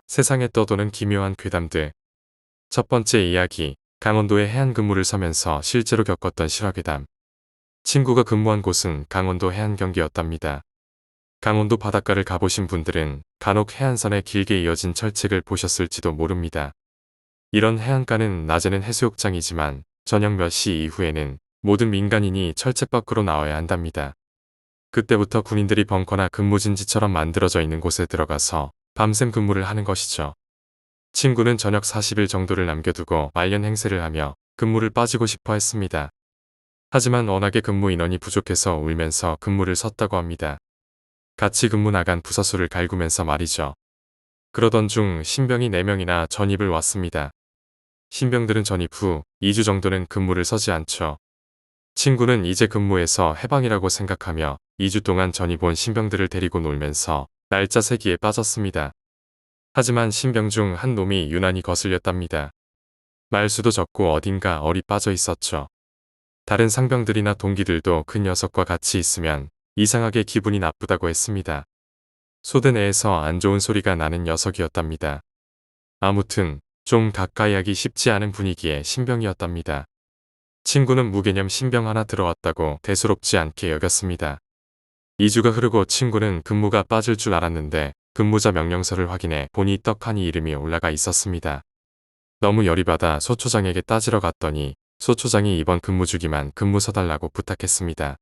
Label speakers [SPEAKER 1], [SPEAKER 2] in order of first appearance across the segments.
[SPEAKER 1] 세상에 떠도는 기묘한 괴담들. 첫 번째 이야기, 강원도의 해안 근무를 서면서 실제로 겪었던 실화괴담. 친구가 근무한 곳은 강원도 해안 경기였답니다. 강원도 바닷가를 가보신 분들은 간혹 해안선에 길게 이어진 철책을 보셨을지도 모릅니다. 이런 해안가는 낮에는 해수욕장이지만 저녁 몇 시 이후에는 모든 민간인이 철책 밖으로 나와야 한답니다. 그때부터 군인들이 벙커나 근무진지처럼 만들어져 있는 곳에 들어가서 밤샘 근무를 하는 것이죠. 친구는 저녁 40일 정도를 남겨두고 말년 행세를 하며 근무를 빠지고 싶어 했습니다. 하지만 워낙에 근무 인원이 부족해서 울면서 근무를 섰다고 합니다. 같이 근무 나간 부사수를 갈구면서 말이죠. 그러던 중 신병이 4명이나 전입을 왔습니다. 신병들은 전입 후 2주 정도는 근무를 서지 않죠. 친구는 이제 근무에서 해방이라고 생각하며 2주 동안 전입 온 신병들을 데리고 놀면서 날짜 세기에 빠졌습니다. 하지만 신병 중 한 놈이 유난히 거슬렸답니다. 말수도 적고 어딘가 얼이 빠져 있었죠. 다른 상병들이나 동기들도 그 녀석과 같이 있으면 이상하게 기분이 나쁘다고 했습니다. 소대 내에서 안 좋은 소리가 나는 녀석이었답니다. 아무튼 좀 가까이 하기 쉽지 않은 분위기의 신병이었답니다. 친구는 무개념 신병 하나 들어왔다고 대수롭지 않게 여겼습니다. 2주가 흐르고 친구는 근무가 빠질 줄 알았는데 근무자 명령서를 확인해 보니 떡하니 이름이 올라가 있었습니다. 너무 열이 받아 소초장에게 따지러 갔더니 소초장이 이번 근무 주기만 근무 서달라고 부탁했습니다.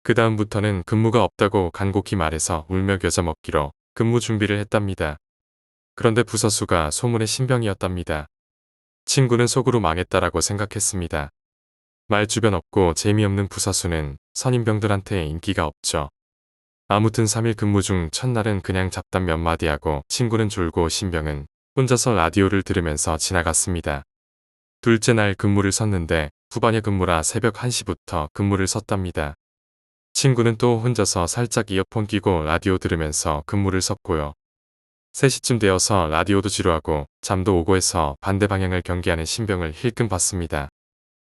[SPEAKER 1] 그 다음부터는 근무가 없다고 간곡히 말해서 울며 겨자 먹기로 근무 준비를 했답니다. 그런데 부서수가 소문의 신병이었답니다. 친구는 속으로 망했다라고 생각했습니다. 말 주변 없고 재미없는 부사수는 선임병들한테 인기가 없죠. 아무튼 3일 근무 중 첫날은 그냥 잡담 몇 마디 하고 친구는 졸고 신병은 혼자서 라디오를 들으면서 지나갔습니다. 둘째 날 근무를 섰는데 후반야 근무라 새벽 1시부터 근무를 섰답니다. 친구는 또 혼자서 살짝 이어폰 끼고 라디오 들으면서 근무를 섰고요. 3시쯤 되어서 라디오도 지루하고 잠도 오고 해서 반대 방향을 경계하는 신병을 힐끔 봤습니다.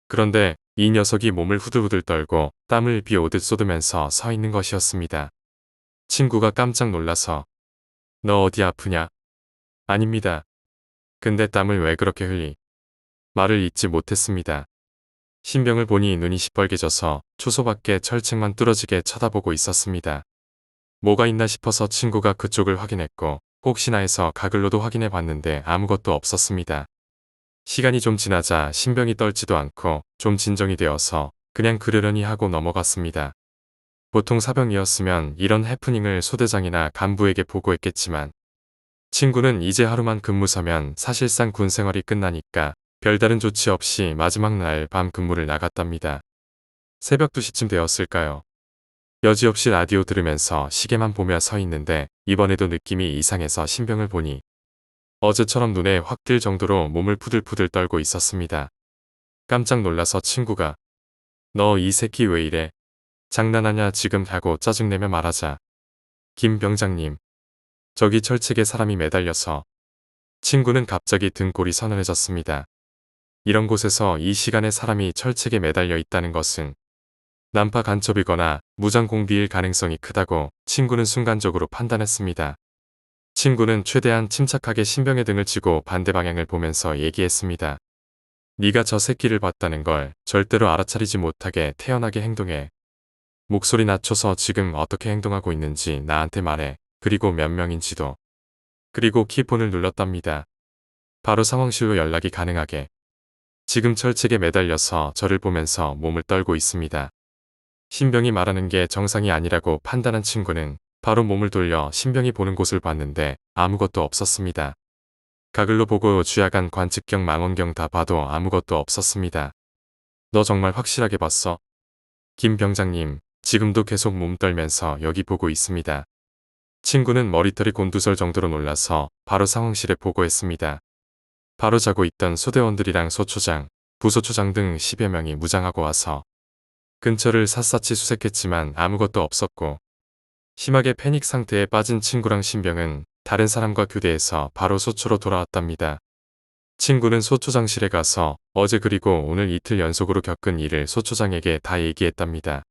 [SPEAKER 1] 그런데 이 녀석이 몸을 후들후들 떨고 땀을 비 오듯 쏟으면서 서 있는 것이었습니다. 친구가 깜짝 놀라서 너 어디 아프냐? 아닙니다. 근데 땀을 왜 그렇게 흘리? 말을 잇지 못했습니다. 신병을 보니 눈이 시뻘개져서 초소밖에 철책만 뚫어지게 쳐다보고 있었습니다. 뭐가 있나 싶어서 친구가 그쪽을 확인했고 혹시나 해서 가글로도 확인해 봤는데 아무것도 없었습니다. 시간이 좀 지나자 신병이 떨지도 않고 좀 진정이 되어서 그냥 그러려니 하고 넘어갔습니다. 보통 사병이었으면 이런 해프닝을 소대장이나 간부에게 보고했겠지만 친구는 이제 하루만 근무 서면 사실상 군 생활이 끝나니까 별다른 조치 없이 마지막 날 밤 근무를 나갔답니다. 새벽 2시쯤 되었을까요? 여지없이 라디오 들으면서 시계만 보며 서 있는데 이번에도 느낌이 이상해서 신병을 보니 어제처럼 눈에 확 띌 정도로 몸을 푸들푸들 떨고 있었습니다. 깜짝 놀라서 친구가 너 이 새끼 왜 이래? 장난하냐 지금 하고 짜증내며 말하자. 김 병장님. 저기 철책에 사람이 매달려서. 친구는 갑자기 등골이 서늘해졌습니다. 이런 곳에서 이 시간에 사람이 철책에 매달려 있다는 것은 난파 간첩이거나 무장공비일 가능성이 크다고 친구는 순간적으로 판단했습니다. 친구는 최대한 침착하게 신병의 등을 치고 반대 방향을 보면서 얘기했습니다. 네가 저 새끼를 봤다는 걸 절대로 알아차리지 못하게 태연하게 행동해. 목소리 낮춰서 지금 어떻게 행동하고 있는지 나한테 말해. 그리고 몇 명인지도. 그리고 키폰을 눌렀답니다. 바로 상황실로 연락이 가능하게. 지금 철책에 매달려서 저를 보면서 몸을 떨고 있습니다. 신병이 말하는 게 정상이 아니라고 판단한 친구는 바로 몸을 돌려 신병이 보는 곳을 봤는데 아무것도 없었습니다. 가글로 보고 주야간 관측경 망원경 다 봐도 아무것도 없었습니다. 너 정말 확실하게 봤어? 김 병장님, 지금도 계속 몸 떨면서 여기 보고 있습니다. 친구는 머리털이 곤두설 정도로 놀라서 바로 상황실에 보고했습니다. 바로 자고 있던 소대원들이랑 소초장, 부소초장 등 10여 명이 무장하고 와서 근처를 샅샅이 수색했지만 아무것도 없었고 심하게 패닉 상태에 빠진 친구랑 신병은 다른 사람과 교대해서 바로 소초로 돌아왔답니다. 친구는 소초장실에 가서 어제 그리고 오늘 이틀 연속으로 겪은 일을 소초장에게 다 얘기했답니다.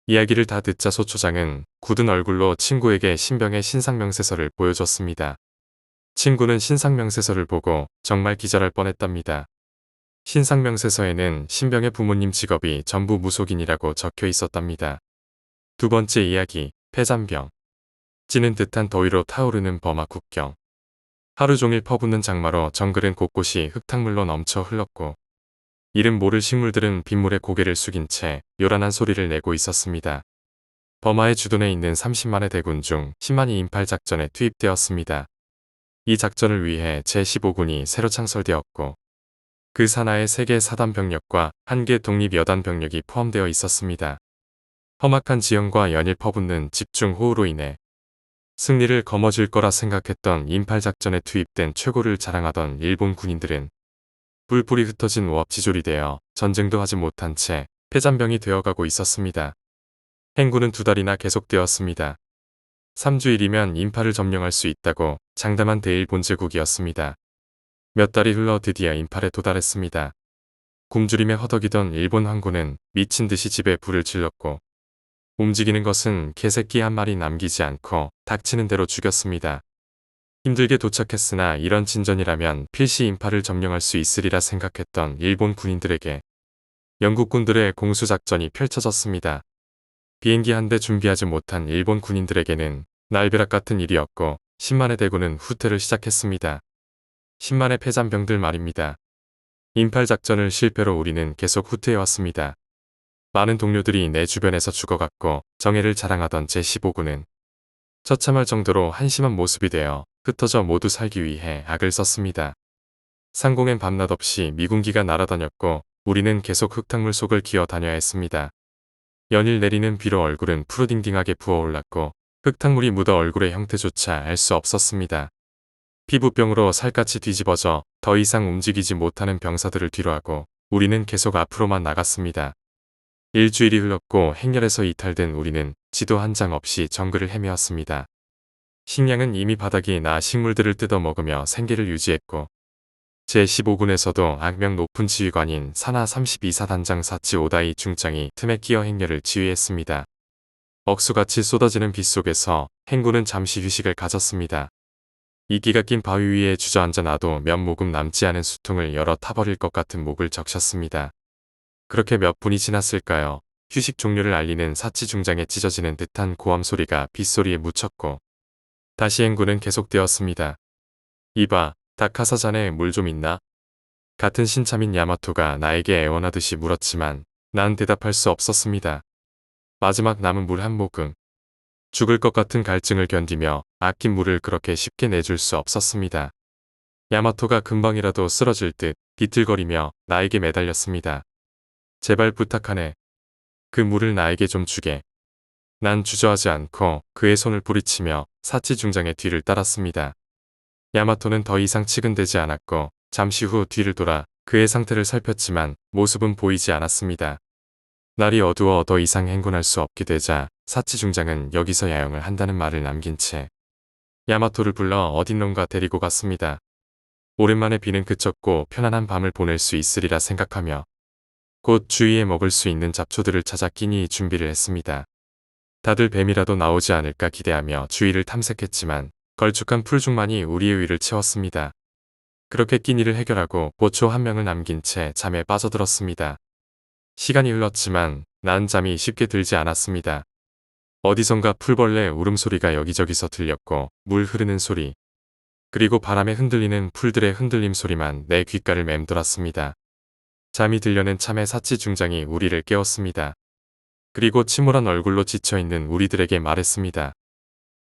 [SPEAKER 1] 이야기를 다 듣자 소초장은 굳은 얼굴로 친구에게 신병의 신상명세서를 보여줬습니다. 친구는 신상명세서를 보고 정말 기절할 뻔했답니다. 신상명세서에는 신병의 부모님 직업이 전부 무속인이라고 적혀 있었답니다. 두 번째 이야기, 폐잔병. 찌는 듯한 더위로 타오르는 버마 국경. 하루 종일 퍼붓는 장마로 정글은 곳곳이 흙탕물로 넘쳐 흘렀고 이름 모를 식물들은 빗물에 고개를 숙인 채 요란한 소리를 내고 있었습니다. 버마의 주둔해 있는 30만의 대군 중 10만이 인팔 작전에 투입되었습니다. 이 작전을 위해 제15군이 새로 창설되었고 그 산하에 3개 사단 병력과 1개 독립 여단 병력이 포함되어 있었습니다. 험악한 지형과 연일 퍼붓는 집중 호우로 인해 승리를 거머쥘 거라 생각했던 인팔 작전에 투입된 최고를 자랑하던 일본 군인들은 뿔뿔이 흩어진 오합지졸이 되어 전쟁도 하지 못한 채 폐잔병이 되어가고 있었습니다. 행군은 2달이나 계속되었습니다. 3주일이면 인파를 점령할 수 있다고 장담한 대일본제국이었습니다. 몇 달이 흘러 드디어 인팔에 도달했습니다. 굶주림에 허덕이던 일본 황군은 미친 듯이 집에 불을 질렀고 움직이는 것은 개새끼 한 마리 남기지 않고 닥치는 대로 죽였습니다. 힘들게 도착했으나 이런 진전이라면 필시 인파를 점령할 수 있으리라 생각했던 일본 군인들에게 영국군들의 공수작전이 펼쳐졌습니다. 비행기 한 대 준비하지 못한 일본 군인들에게는 날벼락 같은 일이었고 10만의 대군은 후퇴를 시작했습니다. 10만의 폐잔병들 말입니다. 인팔 작전을 실패로 우리는 계속 후퇴해왔습니다. 많은 동료들이 내 주변에서 죽어갔고 정예를 자랑하던 제15군은 처참할 정도로 한심한 모습이 되어 흩어져 모두 살기 위해 악을 썼습니다. 상공엔 밤낮 없이 미군기가 날아다녔고 우리는 계속 흙탕물 속을 기어 다녀야 했습니다. 연일 내리는 비로 얼굴은 푸르딩딩하게 부어올랐고 흙탕물이 묻어 얼굴의 형태조차 알 수 없었습니다. 피부병으로 살갗이 뒤집어져 더 이상 움직이지 못하는 병사들을 뒤로하고 우리는 계속 앞으로만 나갔습니다. 일주일이 흘렀고 행렬에서 이탈된 우리는 지도 한 장 없이 정글을 헤매었습니다. 식량은 이미 바닥이 나 식물들을 뜯어먹으며 생계를 유지했고 제15군에서도 악명 높은 지휘관인 산하 32사단장 사치 오다이 중장이 틈에 끼어 행렬을 지휘했습니다. 억수같이 쏟아지는 빗속에서 행군은 잠시 휴식을 가졌습니다. 이끼가 낀 바위 위에 주저앉아 놔도 몇 모금 남지 않은 수통을 열어 타버릴 것 같은 목을 적셨습니다. 그렇게 몇 분이 지났을까요? 휴식 종료를 알리는 사치 중장에 찢어지는 듯한 고함 소리가 빗소리에 묻혔고 다시 행군은 계속되었습니다. 이봐, 다카사 자네 물 좀 있나? 같은 신참인 야마토가 나에게 애원하듯이 물었지만 난 대답할 수 없었습니다. 마지막 남은 물 한 모금. 죽을 것 같은 갈증을 견디며 아낀 물을 그렇게 쉽게 내줄 수 없었습니다. 야마토가 금방이라도 쓰러질 듯 비틀거리며 나에게 매달렸습니다. 제발 부탁하네. 그 물을 나에게 좀 주게. 난 주저하지 않고 그의 손을 뿌리치며 사치 중장의 뒤를 따랐습니다. 야마토는 더 이상 치근대지 않았고 잠시 후 뒤를 돌아 그의 상태를 살폈지만 모습은 보이지 않았습니다. 날이 어두워 더 이상 행군할 수 없게 되자 사치 중장은 여기서 야영을 한다는 말을 남긴 채 야마토를 불러 어딘론가 데리고 갔습니다. 오랜만에 비는 그쳤고 편안한 밤을 보낼 수 있으리라 생각하며 곧 주위에 먹을 수 있는 잡초들을 찾아 끼니 준비를 했습니다. 다들 뱀이라도 나오지 않을까 기대하며 주위를 탐색했지만 걸쭉한 풀죽만이 우리의 위를 채웠습니다. 그렇게 끼니를 해결하고 보초 한 명을 남긴 채 잠에 빠져들었습니다. 시간이 흘렀지만 난 잠이 쉽게 들지 않았습니다. 어디선가 풀벌레 울음소리가 여기저기서 들렸고 물 흐르는 소리 그리고 바람에 흔들리는 풀들의 흔들림 소리만 내 귓가를 맴돌았습니다. 잠이 들려는 참에 사치 중장이 우리를 깨웠습니다. 그리고 침울한 얼굴로 지쳐있는 우리들에게 말했습니다.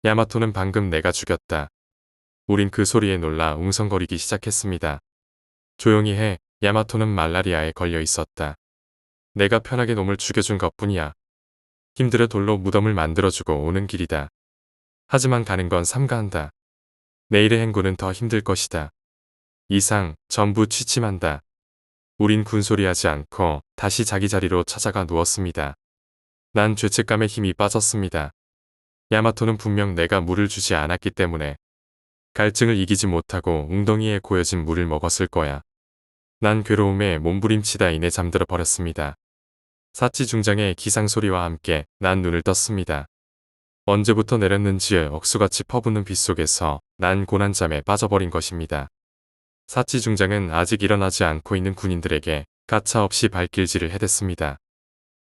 [SPEAKER 1] 야마토는 방금 내가 죽였다. 우린 그 소리에 놀라 웅성거리기 시작했습니다. 조용히 해. 야마토는 말라리아에 걸려 있었다. 내가 편하게 놈을 죽여준 것뿐이야. 힘들어 돌로 무덤을 만들어주고 오는 길이다. 하지만 가는 건 삼가한다. 내일의 행군은 더 힘들 것이다. 이상 전부 취침한다. 우린 군소리하지 않고 다시 자기 자리로 찾아가 누웠습니다. 난 죄책감에 힘이 빠졌습니다. 야마토는 분명 내가 물을 주지 않았기 때문에 갈증을 이기지 못하고 웅덩이에 고여진 물을 먹었을 거야. 난 괴로움에 몸부림치다 이내 잠들어 버렸습니다. 사치 중장의 기상소리와 함께 난 눈을 떴습니다. 언제부터 내렸는지 억수같이 퍼붓는 빗속에서 난 고난잠에 빠져버린 것입니다. 사치 중장은 아직 일어나지 않고 있는 군인들에게 가차없이 발길질을 해댔습니다.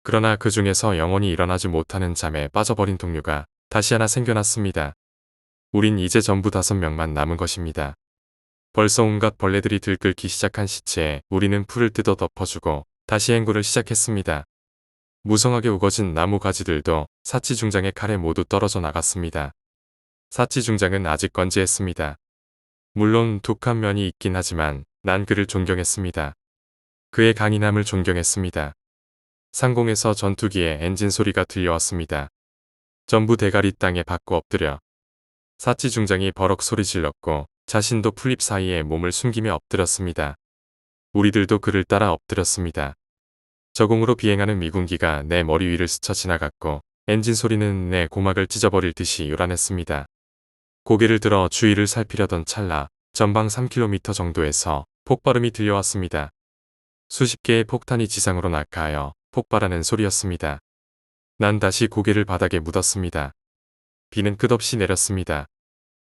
[SPEAKER 1] 그러나 그 중에서 영원히 일어나지 못하는 잠에 빠져버린 동료가 다시 하나 생겨났습니다. 우린 이제 전부 5명만 남은 것입니다. 벌써 온갖 벌레들이 들끓기 시작한 시체에 우리는 풀을 뜯어 덮어주고 다시 행군을 시작했습니다. 무성하게 우거진 나무 가지들도 사치 중장의 칼에 모두 떨어져 나갔습니다. 사치 중장은 아직 건재했습니다. 물론 독한 면이 있긴 하지만 난 그를 존경했습니다. 그의 강인함을 존경했습니다. 상공에서 전투기의 엔진 소리가 들려왔습니다. 전부 대가리 땅에 받고 엎드려. 사치 중장이 버럭 소리 질렀고 자신도 풀잎 사이에 몸을 숨기며 엎드렸습니다. 우리들도 그를 따라 엎드렸습니다. 저공으로 비행하는 미군기가 내 머리 위를 스쳐 지나갔고 엔진 소리는 내 고막을 찢어버릴 듯이 요란했습니다. 고개를 들어 주위를 살피려던 찰나 전방 3km 정도에서 폭발음이 들려왔습니다. 수십 개의 폭탄이 지상으로 낙하하여 폭발하는 소리였습니다. 난 다시 고개를 바닥에 묻었습니다. 비는 끝없이 내렸습니다.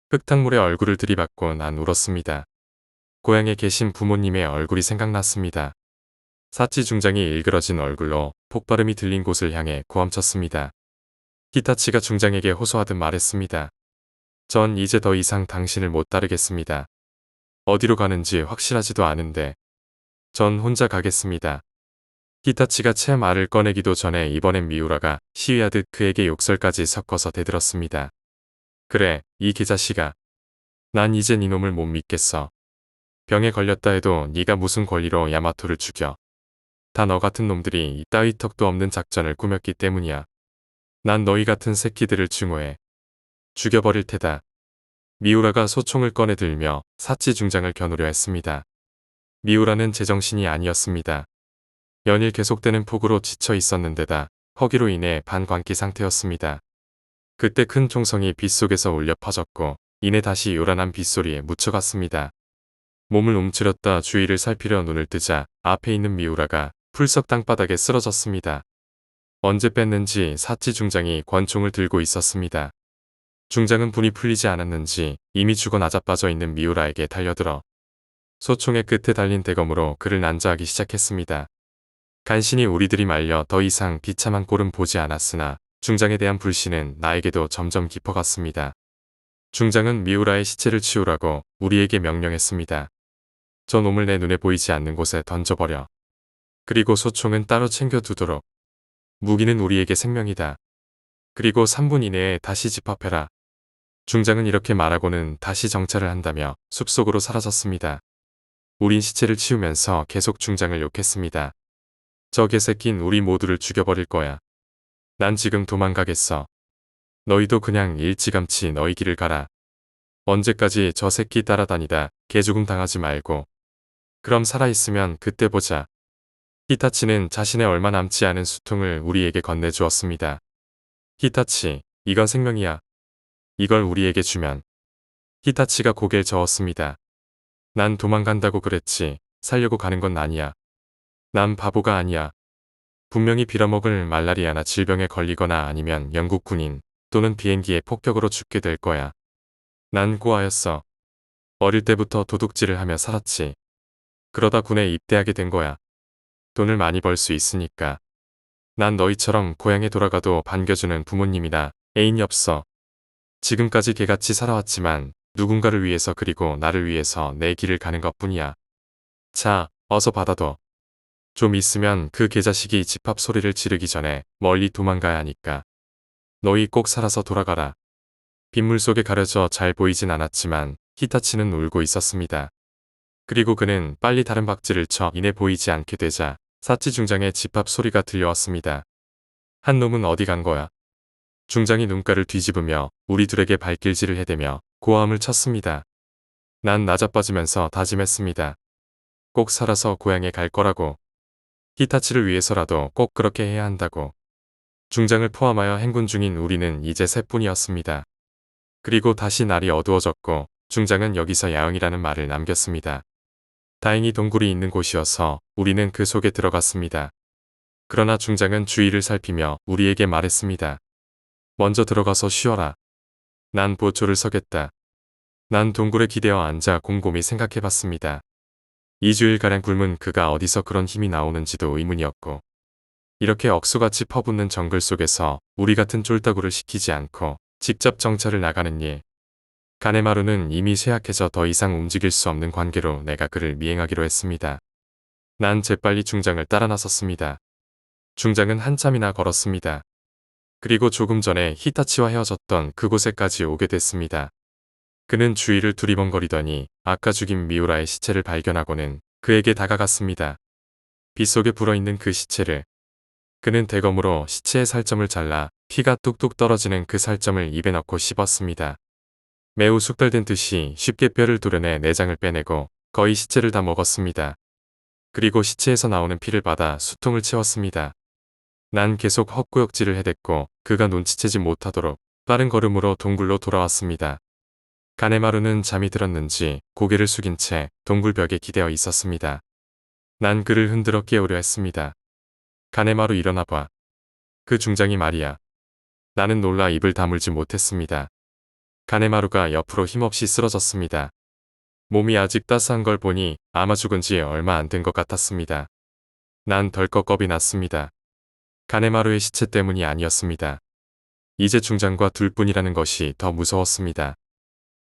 [SPEAKER 1] 흙탕물에 얼굴을 들이받고 난 울었습니다. 고향에 계신 부모님의 얼굴이 생각났습니다. 사치 중장이 일그러진 얼굴로 폭발음이 들린 곳을 향해 고함쳤습니다. 히타치가 중장에게 호소하듯 말했습니다. 전 이제 더 이상 당신을 못 따르겠습니다. 어디로 가는지 확실하지도 않은데 전 혼자 가겠습니다. 히타치가 채 말을 꺼내기도 전에 이번엔 미우라가 시위하듯 그에게 욕설까지 섞어서 대들었습니다. 그래, 이 개자식아. 난 이젠 이놈을 못 믿겠어. 병에 걸렸다 해도 네가 무슨 권리로 야마토를 죽여. 다 너 같은 놈들이 이따위 턱도 없는 작전을 꾸몄기 때문이야. 난 너희 같은 새끼들을 증오해. 죽여버릴 테다. 미우라가 소총을 꺼내 들며 사치 중장을 겨누려 했습니다. 미우라는 제정신이 아니었습니다. 연일 계속되는 폭우로 지쳐 있었는데다 허기로 인해 반광기 상태였습니다. 그때 큰 총성이 빗속에서 울려 퍼졌고 이내 다시 요란한 빗소리에 묻혀갔습니다. 몸을 움츠렸다 주위를 살피려 눈을 뜨자 앞에 있는 미우라가 풀썩 땅바닥에 쓰러졌습니다. 언제 뺐는지 사치 중장이 권총을 들고 있었습니다. 중장은 분이 풀리지 않았는지 이미 죽어 나자빠져 있는 미우라에게 달려들어 소총의 끝에 달린 대검으로 그를 난자하기 시작했습니다. 간신히 우리들이 말려 더 이상 비참한 꼴은 보지 않았으나 중장에 대한 불신은 나에게도 점점 깊어갔습니다. 중장은 미우라의 시체를 치우라고 우리에게 명령했습니다. 저 놈을 내 눈에 보이지 않는 곳에 던져버려. 그리고 소총은 따로 챙겨두도록. 무기는 우리에게 생명이다. 그리고 3분 이내에 다시 집합해라. 중장은 이렇게 말하고는 다시 정찰을 한다며 숲속으로 사라졌습니다. 우린 시체를 치우면서 계속 중장을 욕했습니다. 저 개새낀 우리 모두를 죽여버릴 거야. 난 지금 도망가겠어. 너희도 그냥 일찌감치 너희 길을 가라. 언제까지 저 새끼 따라다니다 개죽음 당하지 말고. 그럼 살아있으면 그때 보자. 히타치는 자신의 얼마 남지 않은 수통을 우리에게 건네주었습니다. 히타치, 이건 생명이야. 이걸 우리에게 주면. 히타치가 고개를 저었습니다. 난 도망간다고 그랬지. 살려고 가는 건 아니야. 난 바보가 아니야. 분명히 빌어먹을 말라리아나 질병에 걸리거나 아니면 영국 군인 또는 비행기의 폭격으로 죽게 될 거야. 난 꼬아였어. 어릴 때부터 도둑질을 하며 살았지. 그러다 군에 입대하게 된 거야. 돈을 많이 벌 수 있으니까. 난 너희처럼 고향에 돌아가도 반겨주는 부모님이나 애인이 없어. 지금까지 개같이 살아왔지만 누군가를 위해서 그리고 나를 위해서 내 길을 가는 것뿐이야. 자, 어서 받아둬. 좀 있으면 그 개자식이 집합 소리를 지르기 전에 멀리 도망가야 하니까. 너희 꼭 살아서 돌아가라. 빗물 속에 가려져 잘 보이진 않았지만 히타치는 울고 있었습니다. 그리고 그는 빨리 다른 박질을 쳐 이내 보이지 않게 되자 사치 중장의 집합 소리가 들려왔습니다. 한 놈은 어디 간 거야? 중장이 눈가를 뒤집으며 우리 둘에게 발길질을 해대며 고함을 쳤습니다. 난 나자빠지면서 다짐했습니다. 꼭 살아서 고향에 갈 거라고. 히타치를 위해서라도 꼭 그렇게 해야 한다고. 중장을 포함하여 행군 중인 우리는 이제 셋뿐이었습니다. 그리고 다시 날이 어두워졌고 중장은 여기서 야영이라는 말을 남겼습니다. 다행히 동굴이 있는 곳이어서 우리는 그 속에 들어갔습니다. 그러나 중장은 주위를 살피며 우리에게 말했습니다. 먼저 들어가서 쉬어라. 난 보초를 서겠다. 난 동굴에 기대어 앉아 곰곰이 생각해봤습니다. 2주일가량 굶은 그가 어디서 그런 힘이 나오는지도 의문이었고, 이렇게 억수같이 퍼붓는 정글 속에서 우리 같은 쫄따구를 시키지 않고 직접 정찰을 나가는 일. 가네마루는 이미 쇠약해져 더 이상 움직일 수 없는 관계로 내가 그를 미행하기로 했습니다. 난 재빨리 중장을 따라 나섰습니다. 중장은 한참이나 걸었습니다. 그리고 조금 전에 히타치와 헤어졌던 그곳에까지 오게 됐습니다. 그는 주위를 두리번거리더니 아까 죽인 미우라의 시체를 발견하고는 그에게 다가갔습니다. 빗속에 불어있는 그 시체를. 그는 대검으로 시체의 살점을 잘라 피가 뚝뚝 떨어지는 그 살점을 입에 넣고 씹었습니다. 매우 숙달된 듯이 쉽게 뼈를 도려내 내장을 빼내고 거의 시체를 다 먹었습니다. 그리고 시체에서 나오는 피를 받아 수통을 채웠습니다. 난 계속 헛구역질을 해댔고 그가 눈치채지 못하도록 빠른 걸음으로 동굴로 돌아왔습니다. 가네마루는 잠이 들었는지 고개를 숙인 채 동굴 벽에 기대어 있었습니다. 난 그를 흔들어 깨우려 했습니다. 가네마루 일어나봐. 그 중장이 말이야. 나는 놀라 입을 다물지 못했습니다. 가네마루가 옆으로 힘없이 쓰러졌습니다. 몸이 아직 따스한 걸 보니 아마 죽은 지 얼마 안 된 것 같았습니다. 난 덜컥 겁이 났습니다. 가네마루의 시체 때문이 아니었습니다. 이제 중장과 둘뿐이라는 것이 더 무서웠습니다.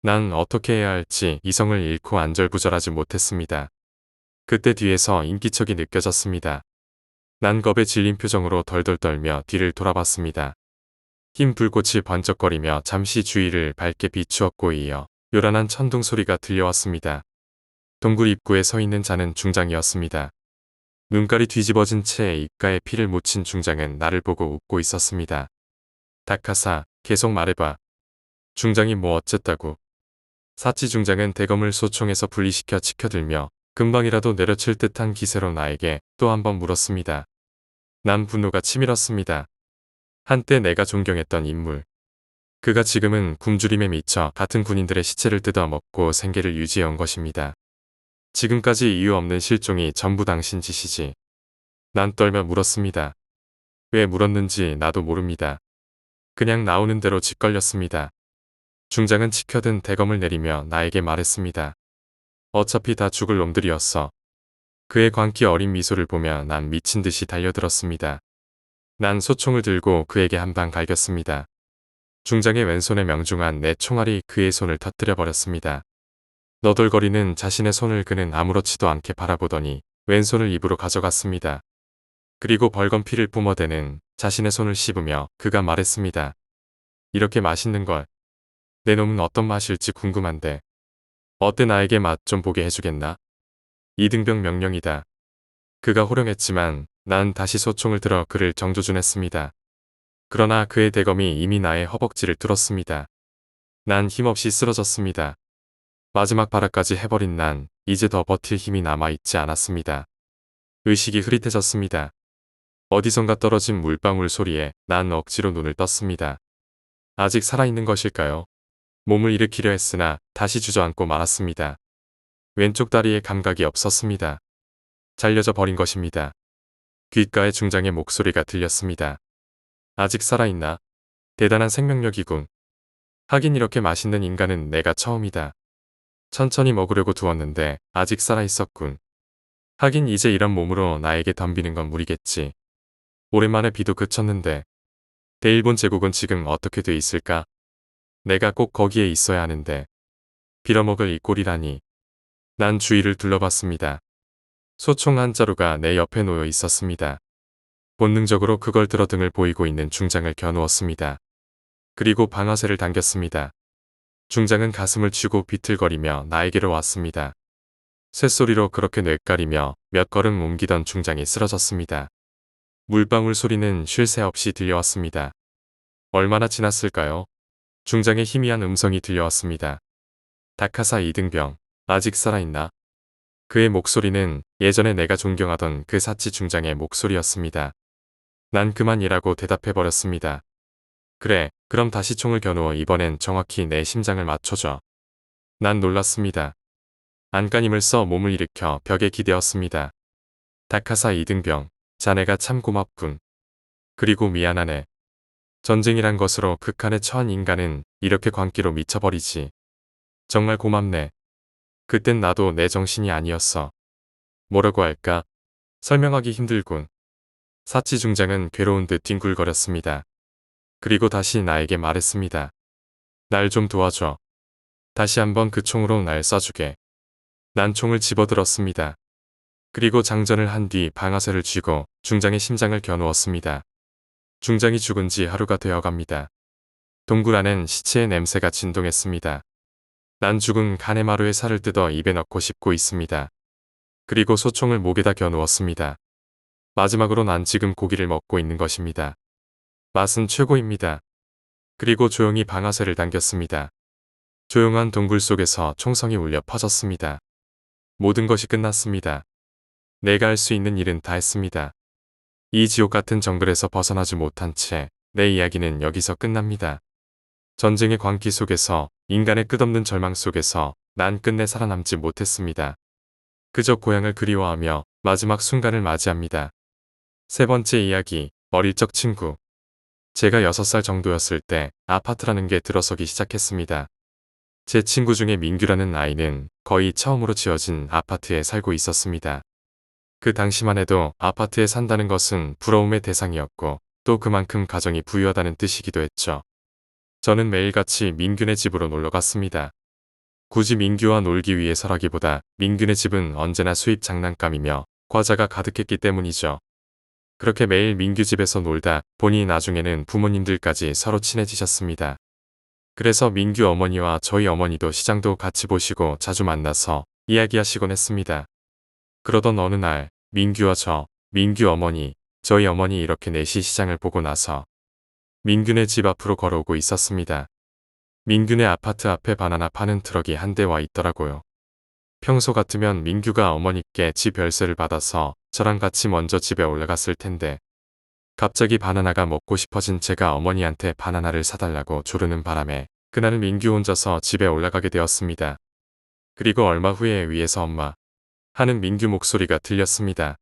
[SPEAKER 1] 난 어떻게 해야 할지 이성을 잃고 안절부절하지 못했습니다. 그때 뒤에서 인기척이 느껴졌습니다. 난 겁에 질린 표정으로 덜덜 떨며 뒤를 돌아봤습니다. 흰 불꽃이 번쩍거리며 잠시 주위를 밝게 비추었고 이어 요란한 천둥 소리가 들려왔습니다. 동굴 입구에 서 있는 자는 중장이었습니다. 눈깔이 뒤집어진 채 입가에 피를 묻힌 중장은 나를 보고 웃고 있었습니다. 다카사, 계속 말해봐. 중장이 뭐 어쨌다고. 사치 중장은 대검을 소총에서 분리시켜 치켜들며 금방이라도 내려칠 듯한 기세로 나에게 또 한 번 물었습니다. 난 분노가 치밀었습니다. 한때 내가 존경했던 인물. 그가 지금은 굶주림에 미쳐 같은 군인들의 시체를 뜯어먹고 생계를 유지해온 것입니다. 지금까지 이유 없는 실종이 전부 당신 짓이지. 난 떨며 물었습니다. 왜 물었는지 나도 모릅니다. 그냥 나오는 대로 짓걸렸습니다. 중장은 치켜든 대검을 내리며 나에게 말했습니다. 어차피 다 죽을 놈들이었어. 그의 광기 어린 미소를 보며 난 미친 듯이 달려들었습니다. 난 소총을 들고 그에게 한 방 갈겼습니다. 중장의 왼손에 명중한 내 총알이 그의 손을 터뜨려 버렸습니다. 너덜거리는 자신의 손을 그는 아무렇지도 않게 바라보더니 왼손을 입으로 가져갔습니다. 그리고 벌건 피를 뿜어대는 자신의 손을 씹으며 그가 말했습니다. 이렇게 맛있는 걸. 내 놈은 어떤 맛일지 궁금한데. 어때 나에게 맛 좀 보게 해주겠나? 이등병 명령이다. 그가 호령했지만 난 다시 소총을 들어 그를 정조준했습니다. 그러나 그의 대검이 이미 나의 허벅지를 뚫었습니다. 난 힘없이 쓰러졌습니다. 마지막 발악까지 해버린 난 이제 더 버틸 힘이 남아있지 않았습니다. 의식이 흐릿해졌습니다. 어디선가 떨어진 물방울 소리에 난 억지로 눈을 떴습니다. 아직 살아있는 것일까요? 몸을 일으키려 했으나 다시 주저앉고 말았습니다. 왼쪽 다리에 감각이 없었습니다. 잘려져 버린 것입니다. 귓가에 중장의 목소리가 들렸습니다. 아직 살아있나? 대단한 생명력이군. 하긴 이렇게 맛있는 인간은 내가 처음이다. 천천히 먹으려고 두었는데 아직 살아있었군. 하긴 이제 이런 몸으로 나에게 덤비는 건 무리겠지. 오랜만에 비도 그쳤는데 대일본 제국은 지금 어떻게 돼 있을까? 내가 꼭 거기에 있어야 하는데 빌어먹을 이 꼴이라니. 난 주위를 둘러봤습니다. 소총 한 자루가 내 옆에 놓여 있었습니다. 본능적으로 그걸 들어 등을 보이고 있는 중장을 겨누었습니다. 그리고 방아쇠를 당겼습니다. 중장은 가슴을 쥐고 비틀거리며 나에게로 왔습니다. 쇳소리로 그렇게 뇌까리며 몇 걸음 옮기던 중장이 쓰러졌습니다. 물방울 소리는 쉴 새 없이 들려왔습니다. 얼마나 지났을까요? 중장의 희미한 음성이 들려왔습니다. 다카사 이등병, 아직 살아있나? 그의 목소리는 예전에 내가 존경하던 그 사치 중장의 목소리였습니다. 난 그만이라고 대답해버렸습니다. 그래, 그럼 다시 총을 겨누어 이번엔 정확히 내 심장을 맞춰줘. 난 놀랐습니다. 안간힘을 써 몸을 일으켜 벽에 기대었습니다. 다카사 이등병, 자네가 참 고맙군. 그리고 미안하네. 전쟁이란 것으로 극한에 처한 인간은 이렇게 광기로 미쳐버리지. 정말 고맙네. 그땐 나도 내 정신이 아니었어. 뭐라고 할까? 설명하기 힘들군. 사치 중장은 괴로운 듯 뒹굴거렸습니다. 그리고 다시 나에게 말했습니다. 날 좀 도와줘. 다시 한번 그 총으로 날 쏴주게. 난 총을 집어들었습니다. 그리고 장전을 한 뒤 방아쇠를 쥐고 중장의 심장을 겨누었습니다. 중장이 죽은 지 하루가 되어갑니다. 동굴 안엔 시체의 냄새가 진동했습니다. 난 죽은 가네마루의 살을 뜯어 입에 넣고 씹고 있습니다. 그리고 소총을 목에다 겨누었습니다. 마지막으로 난 지금 고기를 먹고 있는 것입니다. 맛은 최고입니다. 그리고 조용히 방아쇠를 당겼습니다. 조용한 동굴 속에서 총성이 울려 퍼졌습니다. 모든 것이 끝났습니다. 내가 할 수 있는 일은 다 했습니다. 이 지옥 같은 정글에서 벗어나지 못한 채 내 이야기는 여기서 끝납니다. 전쟁의 광기 속에서 인간의 끝없는 절망 속에서 난 끝내 살아남지 못했습니다. 그저 고향을 그리워하며 마지막 순간을 맞이합니다. 세 번째 이야기, 어릴 적 친구. 제가 6살 정도였을 때 아파트라는 게 들어서기 시작했습니다. 제 친구 중에 민규라는 아이는 거의 처음으로 지어진 아파트에 살고 있었습니다. 그 당시만 해도 아파트에 산다는 것은 부러움의 대상이었고 또 그만큼 가정이 부유하다는 뜻이기도 했죠. 저는 매일같이 민규네 집으로 놀러 갔습니다. 굳이 민규와 놀기 위해서라기보다 민규네 집은 언제나 수입 장난감이며 과자가 가득했기 때문이죠. 그렇게 매일 민규 집에서 놀다 보니 나중에는 부모님들까지 서로 친해지셨습니다. 그래서 민규 어머니와 저희 어머니도 시장도 같이 보시고 자주 만나서 이야기하시곤 했습니다. 그러던 어느 날 민규와 저, 민규 어머니, 저희 어머니 이렇게 넷이 시장을 보고 나서 민규네 집 앞으로 걸어오고 있었습니다. 민규네 아파트 앞에 바나나 파는 트럭이 한 대 와 있더라고요. 평소 같으면 민규가 어머니께 집 열쇠를 받아서 저랑 같이 먼저 집에 올라갔을 텐데 갑자기 바나나가 먹고 싶어진 제가 어머니한테 바나나를 사달라고 조르는 바람에 그날은 민규 혼자서 집에 올라가게 되었습니다. 그리고 얼마 후에 위에서 엄마 하는 민규 목소리가 들렸습니다.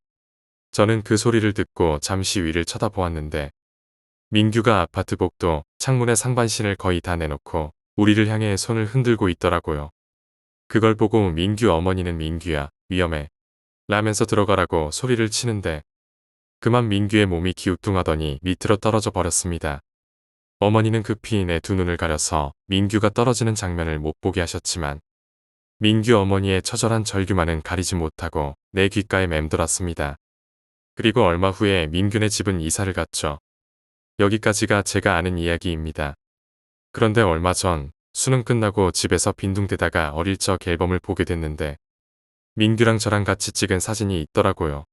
[SPEAKER 1] 저는 그 소리를 듣고 잠시 위를 쳐다보았는데 민규가 아파트 복도 창문에 상반신을 거의 다 내놓고 우리를 향해 손을 흔들고 있더라고요. 그걸 보고 민규 어머니는 민규야, 위험해. 라면서 들어가라고 소리를 치는데 그만 민규의 몸이 기우뚱하더니 밑으로 떨어져 버렸습니다. 어머니는 급히 내 두 눈을 가려서 민규가 떨어지는 장면을 못 보게 하셨지만 민규 어머니의 처절한 절규만은 가리지 못하고 내 귓가에 맴돌았습니다. 그리고 얼마 후에 민규네 집은 이사를 갔죠. 여기까지가 제가 아는 이야기입니다. 그런데 얼마 전 수능 끝나고 집에서 빈둥대다가 어릴 적 앨범을 보게 됐는데 민규랑 저랑 같이 찍은 사진이 있더라고요.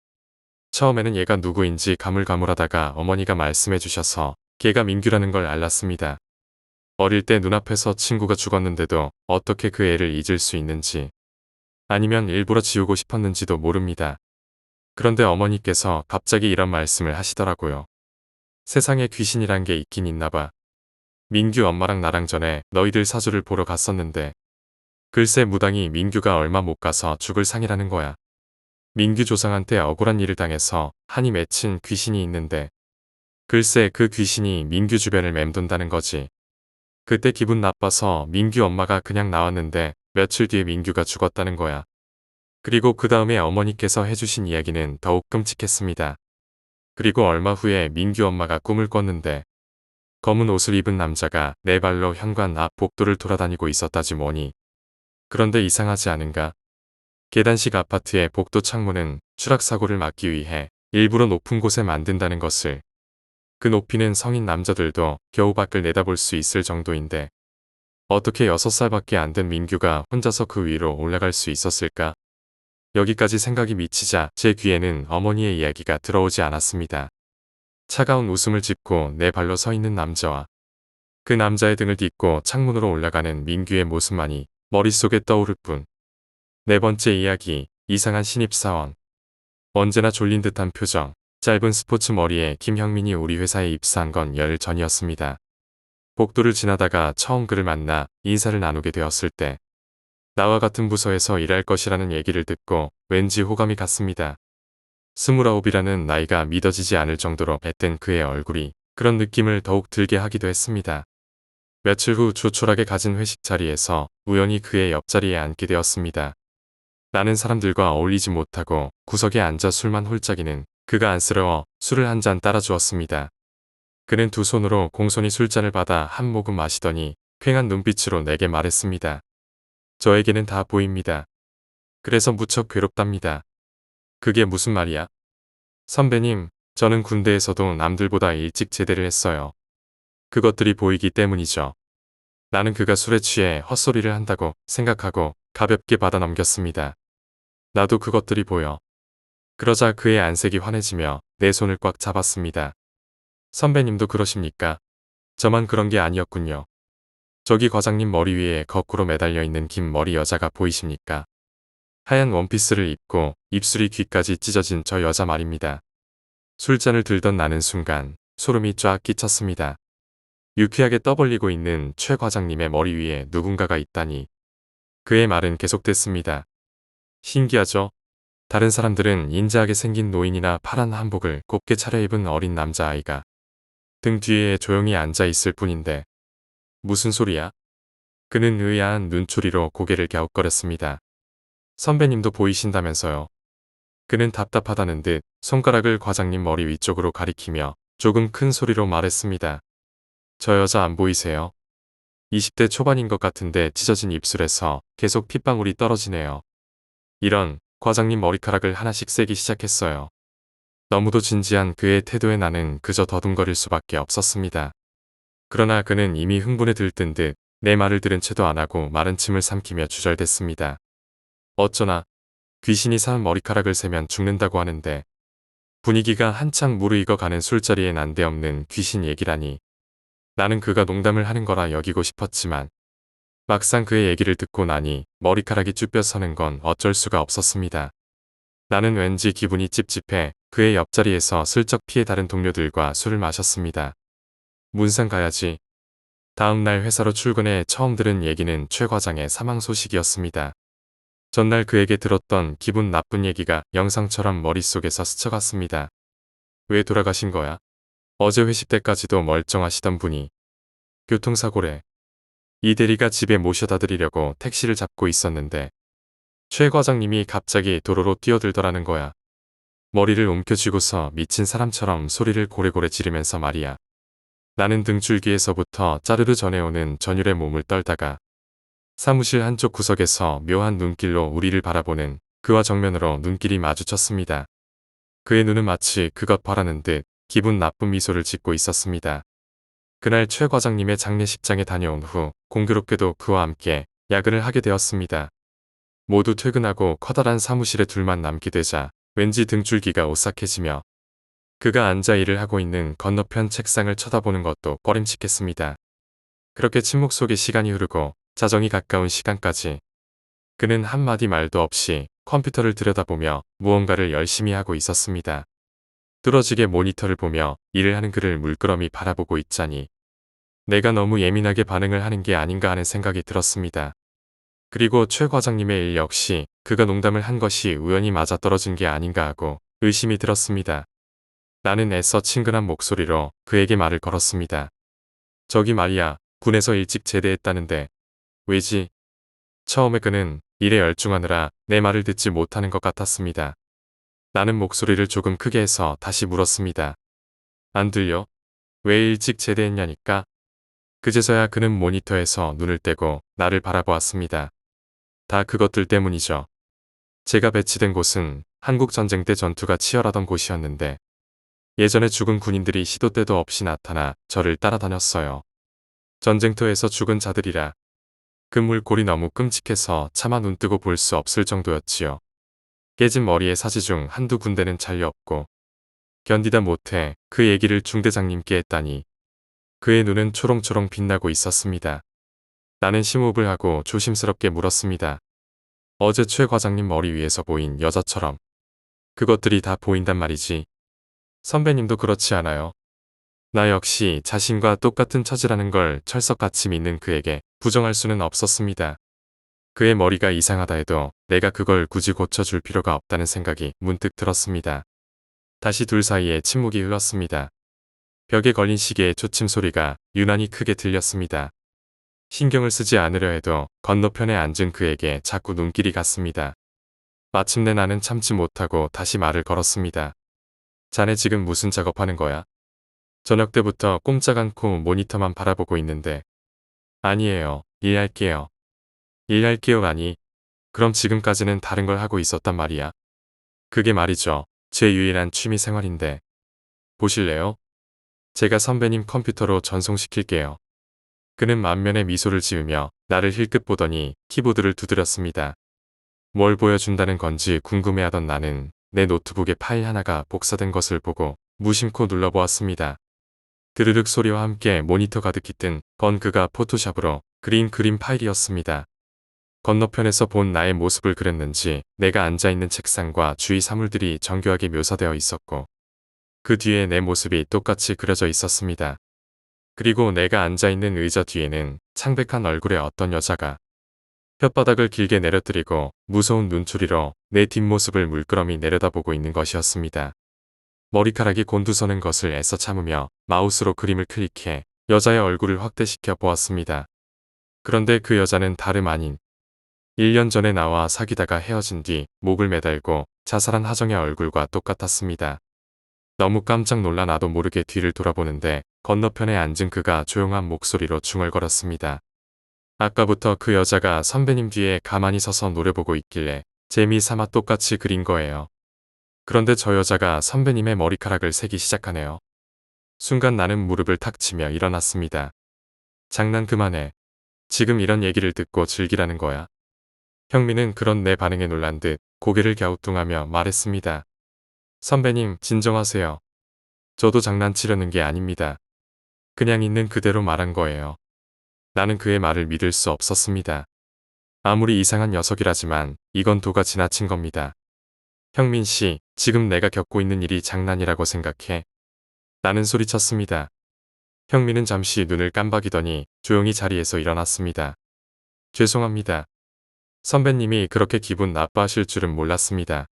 [SPEAKER 1] 처음에는 얘가 누구인지 가물가물하다가 어머니가 말씀해 주셔서 걔가 민규라는 걸 알았습니다. 어릴 때 눈앞에서 친구가 죽었는데도 어떻게 그 애를 잊을 수 있는지 아니면 일부러 지우고 싶었는지도 모릅니다. 그런데 어머니께서 갑자기 이런 말씀을 하시더라고요. 세상에 귀신이란 게 있긴 있나 봐. 민규 엄마랑 나랑 전에 너희들 사주를 보러 갔었는데 글쎄 무당이 민규가 얼마 못 가서 죽을 상이라는 거야. 민규 조상한테 억울한 일을 당해서 한이 맺힌 귀신이 있는데 글쎄 그 귀신이 민규 주변을 맴돈다는 거지. 그때 기분 나빠서 민규 엄마가 그냥 나왔는데 며칠 뒤에 민규가 죽었다는 거야. 그리고 그 다음에 어머니께서 해주신 이야기는 더욱 끔찍했습니다. 그리고 얼마 후에 민규 엄마가 꿈을 꿨는데 검은 옷을 입은 남자가 네 발로 현관 앞 복도를 돌아다니고 있었다지 뭐니. 그런데 이상하지 않은가? 계단식 아파트의 복도 창문은 추락사고를 막기 위해 일부러 높은 곳에 만든다는 것을. 그 높이는 성인 남자들도 겨우 밖을 내다볼 수 있을 정도인데 어떻게 6살밖에 안 된 민규가 혼자서 그 위로 올라갈 수 있었을까? 여기까지 생각이 미치자 제 귀에는 어머니의 이야기가 들어오지 않았습니다. 차가운 웃음을 짓고 네 발로 서 있는 남자와 그 남자의 등을 딛고 창문으로 올라가는 민규의 모습만이 머릿속에 떠오를 뿐. 네 번째 이야기, 이상한 신입사원. 언제나 졸린 듯한 표정, 짧은 스포츠 머리에 김형민이 우리 회사에 입사한 건 열흘 전이었습니다. 복도를 지나다가 처음 그를 만나 인사를 나누게 되었을 때 나와 같은 부서에서 일할 것이라는 얘기를 듣고 왠지 호감이 갔습니다. 29이라는 나이가 믿어지지 않을 정도로 앳된 그의 얼굴이 그런 느낌을 더욱 들게 하기도 했습니다. 며칠 후 조촐하게 가진 회식 자리에서 우연히 그의 옆자리에 앉게 되었습니다. 나는 사람들과 어울리지 못하고 구석에 앉아 술만 홀짝이는 그가 안쓰러워 술을 한 잔 따라주었습니다. 그는 두 손으로 공손히 술잔을 받아 한 모금 마시더니 퀭한 눈빛으로 내게 말했습니다. 저에게는 다 보입니다. 그래서 무척 괴롭답니다. 그게 무슨 말이야? 선배님, 저는 군대에서도 남들보다 일찍 제대를 했어요. 그것들이 보이기 때문이죠. 나는 그가 술에 취해 헛소리를 한다고 생각하고 가볍게 받아 넘겼습니다. 나도 그것들이 보여. 그러자 그의 안색이 환해지며 내 손을 꽉 잡았습니다. 선배님도 그러십니까? 저만 그런 게 아니었군요. 저기 과장님 머리 위에 거꾸로 매달려 있는 긴 머리 여자가 보이십니까? 하얀 원피스를 입고 입술이 귀까지 찢어진 저 여자 말입니다. 술잔을 들던 나는 순간 소름이 쫙 끼쳤습니다. 유쾌하게 떠벌리고 있는 최 과장님의 머리 위에 누군가가 있다니. 그의 말은 계속됐습니다. 신기하죠? 다른 사람들은 인자하게 생긴 노인이나 파란 한복을 곱게 차려입은 어린 남자아이가 등 뒤에 조용히 앉아 있을 뿐인데 무슨 소리야? 그는 의아한 눈초리로 고개를 갸웃거렸습니다. 선배님도 보이신다면서요. 그는 답답하다는 듯 손가락을 과장님 머리 위쪽으로 가리키며 조금 큰 소리로 말했습니다. 저 여자 안 보이세요? 20대 초반인 것 같은데 찢어진 입술에서 계속 핏방울이 떨어지네요. 이런 과장님 머리카락을 하나씩 쐬기 시작했어요. 너무도 진지한 그의 태도에 나는 그저 더듬거릴 수밖에 없었습니다. 그러나 그는 이미 흥분에 들뜬 듯 내 말을 들은 채도 안 하고 마른 침을 삼키며 주절댔습니다. 어쩌나 귀신이 사람 머리카락을 세면 죽는다고 하는데 분위기가 한창 무르익어가는 술자리에 난데없는 귀신 얘기라니. 나는 그가 농담을 하는 거라 여기고 싶었지만 막상 그의 얘기를 듣고 나니 머리카락이 쭈뼛서는 건 어쩔 수가 없었습니다. 나는 왠지 기분이 찝찝해 그의 옆자리에서 슬쩍 피해 다른 동료들과 술을 마셨습니다. 문상 가야지. 다음 날 회사로 출근해 처음 들은 얘기는 최 과장의 사망 소식이었습니다. 전날 그에게 들었던 기분 나쁜 얘기가 영상처럼 머릿속에서 스쳐갔습니다. 왜 돌아가신 거야? 어제 회식 때까지도 멀쩡하시던 분이. 교통사고래. 이 대리가 집에 모셔다 드리려고 택시를 잡고 있었는데 최 과장님이 갑자기 도로로 뛰어들더라는 거야. 머리를 움켜쥐고서 미친 사람처럼 소리를 고래고래 지르면서 말이야. 나는 등줄기에서부터 짜르르 전해오는 전율의 몸을 떨다가 사무실 한쪽 구석에서 묘한 눈길로 우리를 바라보는 그와 정면으로 눈길이 마주쳤습니다. 그의 눈은 마치 그것 바라는 듯 기분 나쁜 미소를 짓고 있었습니다. 그날 최 과장님의 장례식장에 다녀온 후 공교롭게도 그와 함께 야근을 하게 되었습니다. 모두 퇴근하고 커다란 사무실에 둘만 남게 되자 왠지 등줄기가 오싹해지며 그가 앉아 일을 하고 있는 건너편 책상을 쳐다보는 것도 꺼림칙했습니다. 그렇게 침묵 속에 시간이 흐르고 자정이 가까운 시간까지 그는 한마디 말도 없이 컴퓨터를 들여다보며 무언가를 열심히 하고 있었습니다. 뚫어지게 모니터를 보며 일을 하는 그를 물끄러미 바라보고 있자니 내가 너무 예민하게 반응을 하는 게 아닌가 하는 생각이 들었습니다. 그리고 최 과장님의 일 역시 그가 농담을 한 것이 우연히 맞아떨어진 게 아닌가 하고 의심이 들었습니다. 나는 애써 친근한 목소리로 그에게 말을 걸었습니다. 저기 말이야, 군에서 일찍 제대했다는데 왜지? 처음에 그는 일에 열중하느라 내 말을 듣지 못하는 것 같았습니다. 나는 목소리를 조금 크게 해서 다시 물었습니다. 안 들려? 왜 일찍 제대했냐니까? 그제서야 그는 모니터에서 눈을 떼고 나를 바라보았습니다. 다 그것들 때문이죠. 제가 배치된 곳은 한국전쟁 때 전투가 치열하던 곳이었는데 예전에 죽은 군인들이 시도 때도 없이 나타나 저를 따라다녔어요. 전쟁터에서 죽은 자들이라 그 물골이 너무 끔찍해서 차마 눈뜨고 볼 수 없을 정도였지요. 깨진 머리에 사지 중 한두 군데는 잘려없고 견디다 못해 그 얘기를 중대장님께 했다니 그의 눈은 초롱초롱 빛나고 있었습니다. 나는 심호흡을 하고 조심스럽게 물었습니다. 어제 최 과장님 머리 위에서 보인 여자처럼 그것들이 다 보인단 말이지. 선배님도 그렇지 않아요? 나 역시 자신과 똑같은 처지라는 걸 철석같이 믿는 그에게 부정할 수는 없었습니다. 그의 머리가 이상하다 해도 내가 그걸 굳이 고쳐줄 필요가 없다는 생각이 문득 들었습니다. 다시 둘 사이에 침묵이 흘렀습니다. 벽에 걸린 시계의 초침 소리가 유난히 크게 들렸습니다. 신경을 쓰지 않으려 해도 건너편에 앉은 그에게 자꾸 눈길이 갔습니다. 마침내 나는 참지 못하고 다시 말을 걸었습니다. 자네 지금 무슨 작업하는 거야? 저녁 때부터 꼼짝 않고 모니터만 바라보고 있는데. 아니에요. 일할게요. 일할게요라니. 그럼 지금까지는 다른 걸 하고 있었단 말이야. 그게 말이죠. 제 유일한 취미 생활인데. 보실래요? 제가 선배님 컴퓨터로 전송시킬게요. 그는 만면에 미소를 지으며 나를 힐끗 보더니 키보드를 두드렸습니다. 뭘 보여준다는 건지 궁금해하던 나는 내 노트북에 파일 하나가 복사된 것을 보고 무심코 눌러보았습니다. 드르륵 소리와 함께 모니터 가득히 뜬 건 그가 포토샵으로 그린 그림 파일이었습니다. 건너편에서 본 나의 모습을 그렸는지 내가 앉아있는 책상과 주위 사물들이 정교하게 묘사되어 있었고 그 뒤에 내 모습이 똑같이 그려져 있었습니다. 그리고 내가 앉아있는 의자 뒤에는 창백한 얼굴의 어떤 여자가 혓바닥을 길게 내려뜨리고 무서운 눈초리로 내 뒷모습을 물끄러미 내려다보고 있는 것이었습니다. 머리카락이 곤두서는 것을 애써 참으며 마우스로 그림을 클릭해 여자의 얼굴을 확대시켜 보았습니다. 그런데 그 여자는 다름 아닌 1년 전에 나와 사귀다가 헤어진 뒤 목을 매달고 자살한 하정의 얼굴과 똑같았습니다. 너무 깜짝 놀라 나도 모르게 뒤를 돌아보는데 건너편에 앉은 그가 조용한 목소리로 중얼거렸습니다. 아까부터 그 여자가 선배님 뒤에 가만히 서서 노려보고 있길래 재미삼아 똑같이 그린 거예요. 그런데 저 여자가 선배님의 머리카락을 세기 시작하네요. 순간 나는 무릎을 탁 치며 일어났습니다. 장난 그만해. 지금 이런 얘기를 듣고 즐기라는 거야. 형민은 그런 내 반응에 놀란 듯 고개를 갸우뚱하며 말했습니다. 선배님, 진정하세요. 저도 장난치려는 게 아닙니다. 그냥 있는 그대로 말한 거예요. 나는 그의 말을 믿을 수 없었습니다. 아무리 이상한 녀석이라지만 이건 도가 지나친 겁니다. 형민 씨, 지금 내가 겪고 있는 일이 장난이라고 생각해? 나는 소리쳤습니다. 형민은 잠시 눈을 깜박이더니 조용히 자리에서 일어났습니다. 죄송합니다. 선배님이 그렇게 기분 나빠하실 줄은 몰랐습니다.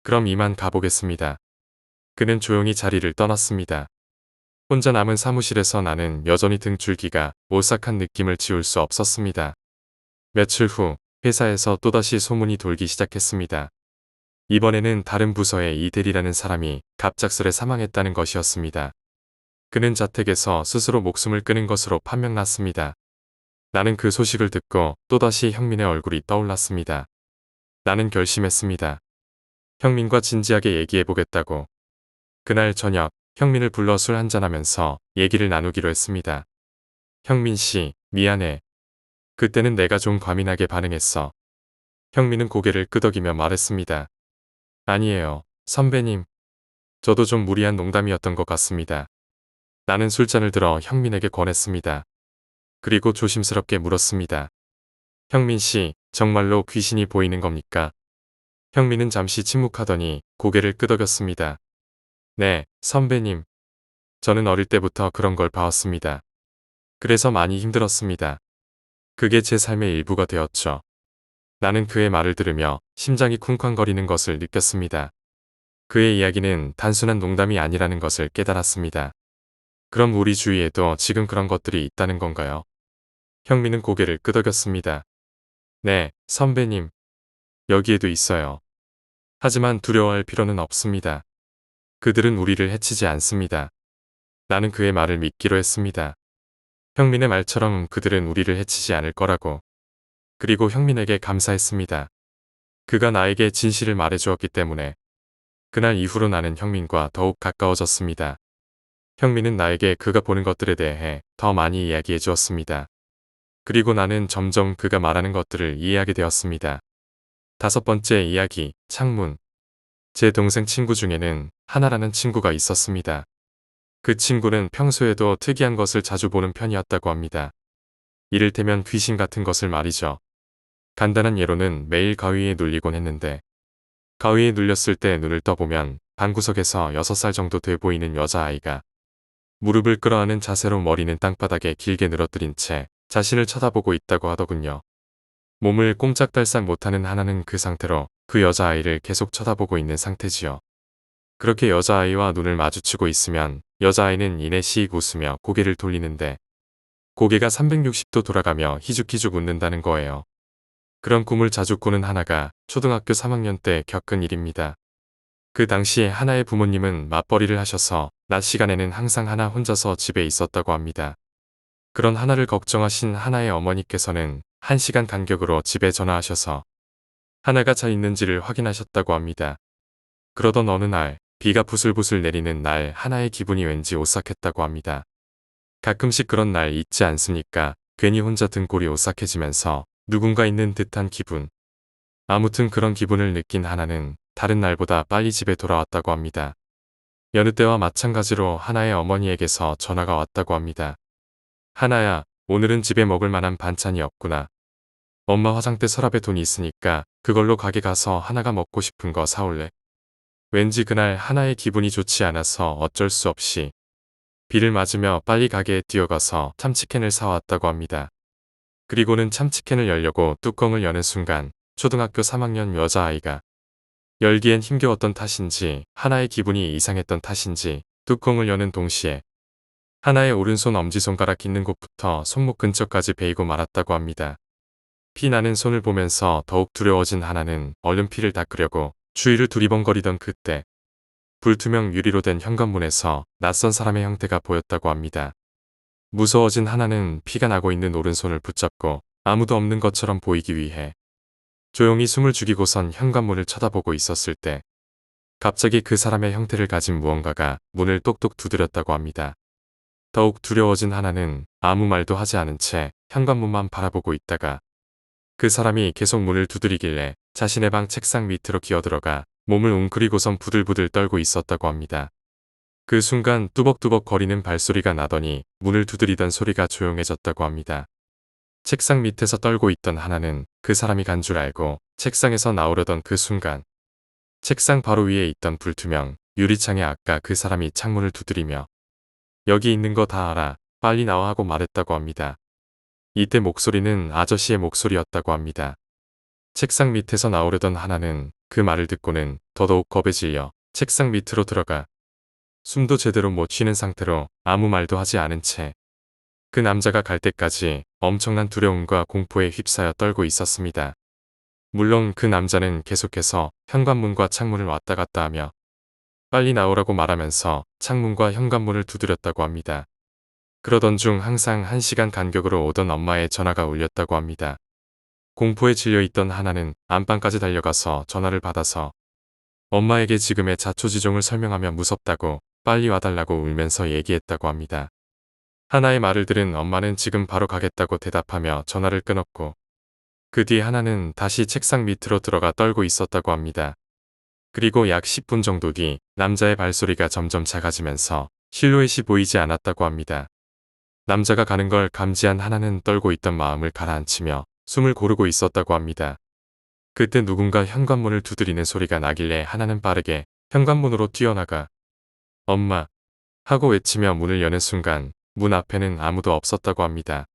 [SPEAKER 1] 그럼 이만 가보겠습니다. 그는 조용히 자리를 떠났습니다. 혼자 남은 사무실에서 나는 여전히 등줄기가 오싹한 느낌을 지울 수 없었습니다. 며칠 후 회사에서 또다시 소문이 돌기 시작했습니다. 이번에는 다른 부서의 이대리라는 사람이 갑작스레 사망했다는 것이었습니다. 그는 자택에서 스스로 목숨을 끊은 것으로 판명났습니다. 나는 그 소식을 듣고 또다시 형민의 얼굴이 떠올랐습니다. 나는 결심했습니다. 형민과 진지하게 얘기해보겠다고. 그날 저녁 형민을 불러 술 한잔하면서 얘기를 나누기로 했습니다. 형민 씨, 미안해. 그때는 내가 좀 과민하게 반응했어. 형민은 고개를 끄덕이며 말했습니다. 아니에요, 선배님. 저도 좀 무리한 농담이었던 것 같습니다. 나는 술잔을 들어 형민에게 권했습니다. 그리고 조심스럽게 물었습니다. 형민 씨, 정말로 귀신이 보이는 겁니까? 형민은 잠시 침묵하더니 고개를 끄덕였습니다. 네, 선배님. 저는 어릴 때부터 그런 걸 봐왔습니다. 그래서 많이 힘들었습니다. 그게 제 삶의 일부가 되었죠. 나는 그의 말을 들으며 심장이 쿵쾅거리는 것을 느꼈습니다. 그의 이야기는 단순한 농담이 아니라는 것을 깨달았습니다. 그럼 우리 주위에도 지금 그런 것들이 있다는 건가요? 형민은 고개를 끄덕였습니다. 네, 선배님. 여기에도 있어요. 하지만 두려워할 필요는 없습니다. 그들은 우리를 해치지 않습니다. 나는 그의 말을 믿기로 했습니다. 형민의 말처럼 그들은 우리를 해치지 않을 거라고. 그리고 형민에게 감사했습니다. 그가 나에게 진실을 말해주었기 때문에. 그날 이후로 나는 형민과 더욱 가까워졌습니다. 형민은 나에게 그가 보는 것들에 대해 더 많이 이야기해 주었습니다. 그리고 나는 점점 그가 말하는 것들을 이해하게 되었습니다. 5번째 이야기, 창문. 제 동생 친구 중에는 하나라는 친구가 있었습니다. 그 친구는 평소에도 특이한 것을 자주 보는 편이었다고 합니다. 이를테면 귀신 같은 것을 말이죠. 간단한 예로는 매일 가위에 눌리곤 했는데 가위에 눌렸을 때 눈을 떠보면 방구석에서 6살 정도 돼 보이는 여자아이가 무릎을 끌어안은 자세로 머리는 땅바닥에 길게 늘어뜨린 채 자신을 쳐다보고 있다고 하더군요. 몸을 꼼짝달싹 못하는 하나는 그 상태로 그 여자아이를 계속 쳐다보고 있는 상태지요. 그렇게 여자아이와 눈을 마주치고 있으면 여자아이는 이내 씩 웃으며 고개를 돌리는데 고개가 360도 돌아가며 희죽희죽 웃는다는 거예요. 그런 꿈을 자주 꾸는 하나가 초등학교 3학년 때 겪은 일입니다. 그 당시에 하나의 부모님은 맞벌이를 하셔서 낮 시간에는 항상 하나 혼자서 집에 있었다고 합니다. 그런 하나를 걱정하신 하나의 어머니께서는 1시간 간격으로 집에 전화하셔서 하나가 잘 있는지를 확인하셨다고 합니다. 그러던 어느 날 비가 부슬부슬 내리는 날 하나의 기분이 왠지 오싹했다고 합니다. 가끔씩 그런 날 있지 않습니까? 괜히 혼자 등골이 오싹해지면서 누군가 있는 듯한 기분. 아무튼 그런 기분을 느낀 하나는 다른 날보다 빨리 집에 돌아왔다고 합니다. 여느 때와 마찬가지로 하나의 어머니에게서 전화가 왔다고 합니다. 하나야, 오늘은 집에 먹을 만한 반찬이 없구나. 엄마 화장대 서랍에 돈이 있으니까 그걸로 가게 가서 하나가 먹고 싶은 거 사올래? 왠지 그날 하나의 기분이 좋지 않아서 어쩔 수 없이 비를 맞으며 빨리 가게에 뛰어가서 참치캔을 사왔다고 합니다. 그리고는 참치캔을 열려고 뚜껑을 여는 순간 초등학교 3학년 여자아이가 열기엔 힘겨웠던 탓인지 하나의 기분이 이상했던 탓인지 뚜껑을 여는 동시에 하나의 오른손 엄지손가락 있는 곳부터 손목 근처까지 베이고 말았다고 합니다. 피 나는 손을 보면서 더욱 두려워진 하나는 얼른 피를 닦으려고 주위를 두리번거리던 그때 불투명 유리로 된 현관문에서 낯선 사람의 형태가 보였다고 합니다. 무서워진 하나는 피가 나고 있는 오른손을 붙잡고 아무도 없는 것처럼 보이기 위해 조용히 숨을 죽이고선 현관문을 쳐다보고 있었을 때 갑자기 그 사람의 형태를 가진 무언가가 문을 똑똑 두드렸다고 합니다. 더욱 두려워진 하나는 아무 말도 하지 않은 채 현관문만 바라보고 있다가 그 사람이 계속 문을 두드리길래 자신의 방 책상 밑으로 기어들어가 몸을 웅크리고선 부들부들 떨고 있었다고 합니다. 그 순간 뚜벅뚜벅 거리는 발소리가 나더니 문을 두드리던 소리가 조용해졌다고 합니다. 책상 밑에서 떨고 있던 하나는 그 사람이 간 줄 알고 책상에서 나오려던 그 순간 책상 바로 위에 있던 불투명 유리창에 아까 그 사람이 창문을 두드리며 여기 있는 거 다 알아. 빨리 나와 하고 말했다고 합니다. 이때 목소리는 아저씨의 목소리였다고 합니다. 책상 밑에서 나오려던 하나는 그 말을 듣고는 더더욱 겁에 질려 책상 밑으로 들어가 숨도 제대로 못 쉬는 상태로 아무 말도 하지 않은 채 그 남자가 갈 때까지 엄청난 두려움과 공포에 휩싸여 떨고 있었습니다. 물론 그 남자는 계속해서 현관문과 창문을 왔다 갔다 하며 빨리 나오라고 말하면서 창문과 현관문을 두드렸다고 합니다. 그러던 중 항상 1시간 간격으로 오던 엄마의 전화가 울렸다고 합니다. 공포에 질려있던 하나는 안방까지 달려가서 전화를 받아서 엄마에게 지금의 자초지종을 설명하며 무섭다고 빨리 와달라고 울면서 얘기했다고 합니다. 하나의 말을 들은 엄마는 지금 바로 가겠다고 대답하며 전화를 끊었고 그 뒤 하나는 다시 책상 밑으로 들어가 떨고 있었다고 합니다. 그리고 약 10분 정도 뒤 남자의 발소리가 점점 작아지면서 실루엣이 보이지 않았다고 합니다. 남자가 가는 걸 감지한 하나는 떨고 있던 마음을 가라앉히며 숨을 고르고 있었다고 합니다. 그때 누군가 현관문을 두드리는 소리가 나길래 하나는 빠르게 현관문으로 뛰어나가 엄마 하고 외치며 문을 여는 순간 문 앞에는 아무도 없었다고 합니다.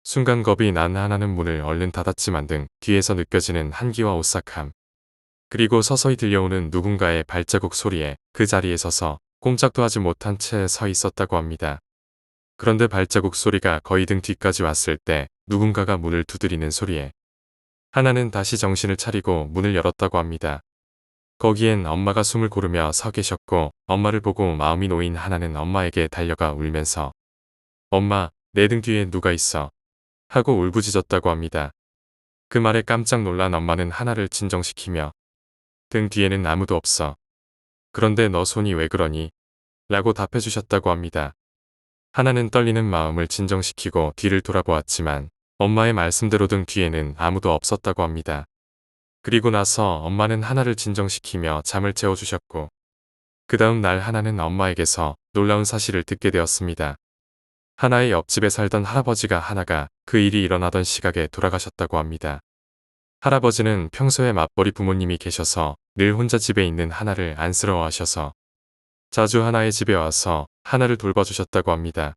[SPEAKER 1] 순간 겁이 난 하나는 문을 얼른 닫았지만 등 뒤에서 느껴지는 한기와 오싹함 그리고 서서히 들려오는 누군가의 발자국 소리에 그 자리에 서서 꼼짝도 하지 못한 채 서 있었다고 합니다. 그런데 발자국 소리가 거의 등 뒤까지 왔을 때 누군가가 문을 두드리는 소리에 하나는 다시 정신을 차리고 문을 열었다고 합니다. 거기엔 엄마가 숨을 고르며 서 계셨고 엄마를 보고 마음이 놓인 하나는 엄마에게 달려가 울면서 엄마, 내 등 뒤에 누가 있어? 하고 울부짖었다고 합니다. 그 말에 깜짝 놀란 엄마는 하나를 진정시키며 등 뒤에는 아무도 없어. 그런데 너 손이 왜 그러니? 라고 답해주셨다고 합니다. 하나는 떨리는 마음을 진정시키고 뒤를 돌아보았지만 엄마의 말씀대로 등 뒤에는 아무도 없었다고 합니다. 그리고 나서 엄마는 하나를 진정시키며 잠을 재워주셨고 그 다음 날 하나는 엄마에게서 놀라운 사실을 듣게 되었습니다. 하나의 옆집에 살던 할아버지가 하나가 그 일이 일어나던 시각에 돌아가셨다고 합니다. 할아버지는 평소에 맞벌이 부모님이 계셔서 늘 혼자 집에 있는 하나를 안쓰러워하셔서 자주 하나의 집에 와서 하나를 돌봐주셨다고 합니다.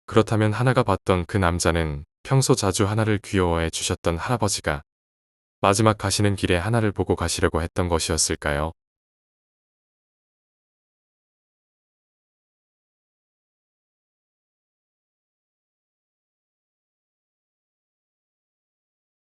[SPEAKER 1] 그렇다면 하나가 봤던 그 남자는 평소 자주 하나를 귀여워해 주셨던 할아버지가 마지막 가시는 길에 하나를 보고 가시려고 했던 것이었을까요?